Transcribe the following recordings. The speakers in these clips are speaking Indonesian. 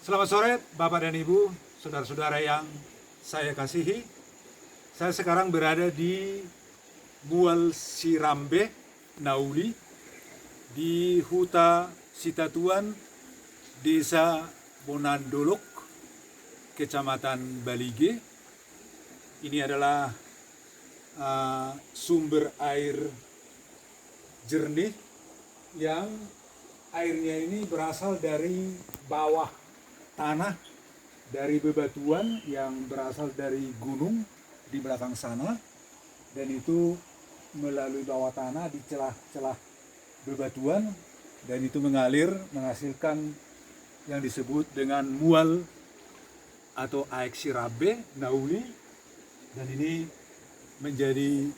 Selamat sore Bapak dan Ibu, saudara-saudara yang saya kasihi. Saya sekarang berada di Mual Sirambe, Nauli, di Huta Sitatuan, Desa Bonandolok, Kecamatan Balige. Ini adalah sumber air jernih yang airnya ini berasal dari bawah tanah, dari bebatuan yang berasal dari gunung di belakang sana, dan itu melalui bawah tanah di celah-celah bebatuan, dan itu mengalir menghasilkan yang disebut dengan mual atau aek sirabe nauli, dan ini menjadi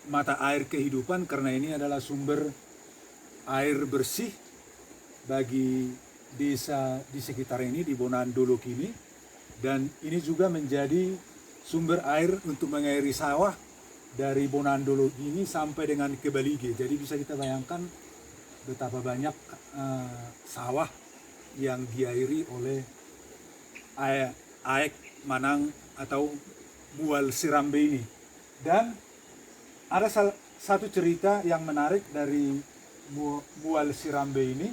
mata air kehidupan karena ini adalah sumber air bersih bagi desa di sekitar ini, di Bonandolok ini, dan ini juga menjadi sumber air untuk mengairi sawah dari Bonandolok ini sampai dengan ke Balige. Jadi bisa kita bayangkan betapa banyak sawah yang diairi oleh aek manang atau Mual Sirambe ini. Dan ada satu cerita yang menarik dari Mual Sirambe ini.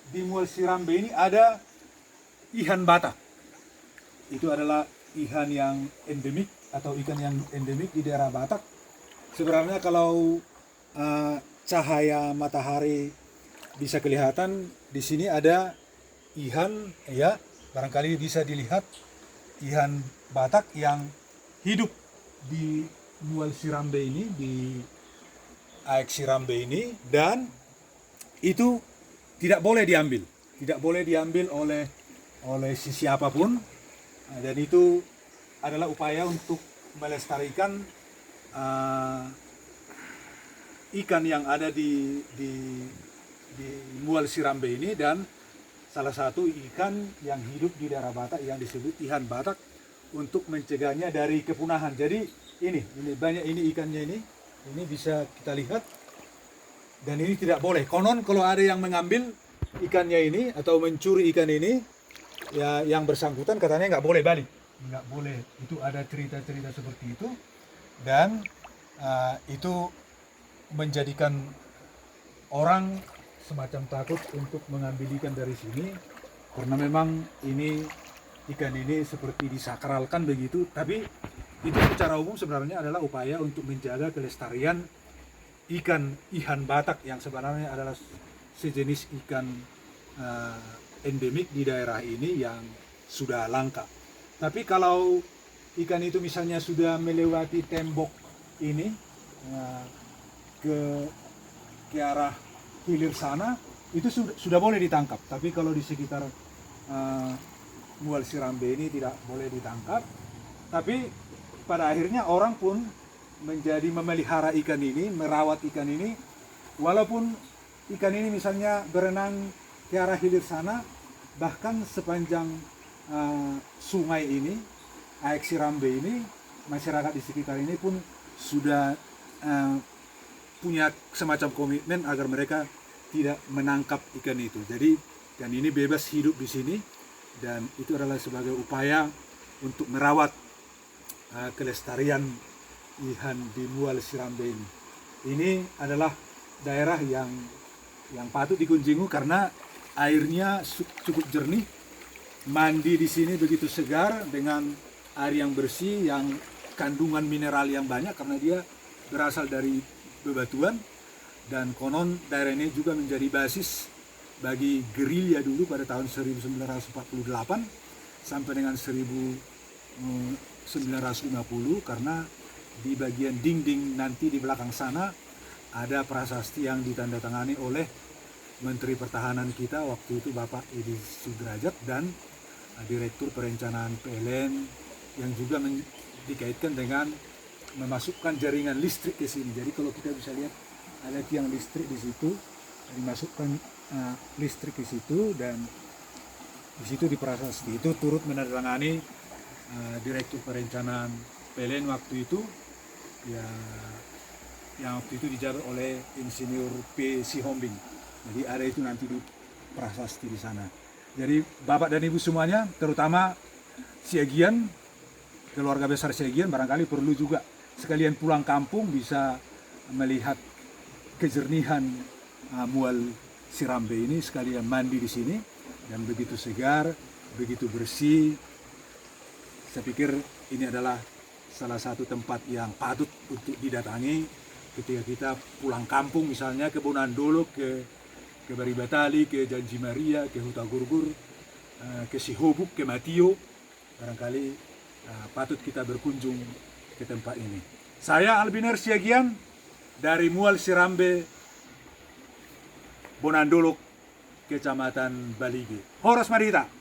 Di Mual Sirambe ini ada ihan batak. Itu adalah ihan yang endemik atau ikan yang endemik di daerah Batak. Sebenarnya kalau cahaya matahari bisa kelihatan, di sini ada ihan, ya, barangkali bisa dilihat ihan batak yang hidup di Mual Sirambe ini, di aek Sirambe ini, dan itu tidak boleh diambil oleh siapapun, dan itu adalah upaya untuk melestarikan ikan yang ada di Mual Sirambe ini, dan salah satu ikan yang hidup di daerah Batak yang disebut ihan batak, untuk mencegahnya dari kepunahan. Jadi ini banyak ini ikannya ini bisa kita lihat. Dan ini tidak boleh. Konon kalau ada yang mengambil ikannya ini atau mencuri ikan ini, ya yang bersangkutan katanya nggak boleh balik, nggak boleh. Itu ada cerita-cerita seperti itu, dan itu menjadikan orang semacam takut untuk mengambil ikan dari sini, karena memang ikan ini seperti disakralkan begitu. Tapi itu secara umum sebenarnya adalah upaya untuk menjaga kelestarian ikan ihan batak yang sebenarnya adalah sejenis ikan endemik di daerah ini yang sudah langka. Tapi kalau ikan itu misalnya sudah melewati tembok ini ke arah hilir sana, itu sudah boleh ditangkap. Tapi kalau di sekitar Mual Sirambe ini tidak boleh ditangkap. Tapi pada akhirnya orang pun menjadi memelihara ikan ini, merawat ikan ini, walaupun ikan ini misalnya berenang ke arah hilir sana, bahkan sepanjang sungai ini, aek Sirambe ini, masyarakat di sekitar ini pun sudah punya semacam komitmen agar mereka tidak menangkap ikan itu. Jadi ikan ini bebas hidup di sini, dan itu adalah sebagai upaya untuk merawat kelestarian ihan di Mual Sirambe ini. Ini adalah daerah yang patut dikunjungi karena airnya cukup jernih. Mandi di sini begitu segar dengan air yang bersih, yang kandungan mineral yang banyak karena dia berasal dari bebatuan. Dan konon daerah ini juga menjadi basis bagi gerilya dulu pada tahun 1948 sampai dengan 1950, karena di bagian dinding nanti di belakang sana ada prasasti yang ditandatangani oleh Menteri Pertahanan kita waktu itu Bapak Edi Sudrajat dan Direktur Perencanaan PLN, yang juga dikaitkan dengan memasukkan jaringan listrik ke sini. Jadi kalau kita bisa lihat ada tiang listrik di situ, dimasukkan listrik di situ, dan di situ di prasasti itu turut menandatangani Direktur Perencanaan PLN waktu itu, ya, yang waktu itu dijabat oleh Insinyur P. Sihombing. Jadi ada itu nanti di prasasti di sana. Jadi Bapak dan Ibu semuanya, terutama Siegian, keluarga besar Siegian, barangkali perlu juga sekalian pulang kampung bisa melihat kejernihan Mual Sirambe ini, sekalian mandi di sini, dan begitu segar, begitu bersih. Saya pikir ini adalah salah satu tempat yang patut untuk didatangi ketika kita pulang kampung, misalnya ke Bonandolo, ke Baribatali, ke Janji Maria, ke Huta Gurgur, ke Sihobuk, ke Matio. Barangkali patut kita berkunjung ke tempat ini. Saya Albiner Siagian dari Mual Sirambe, Bonandolo, Kecamatan Baligi. Horas Marita.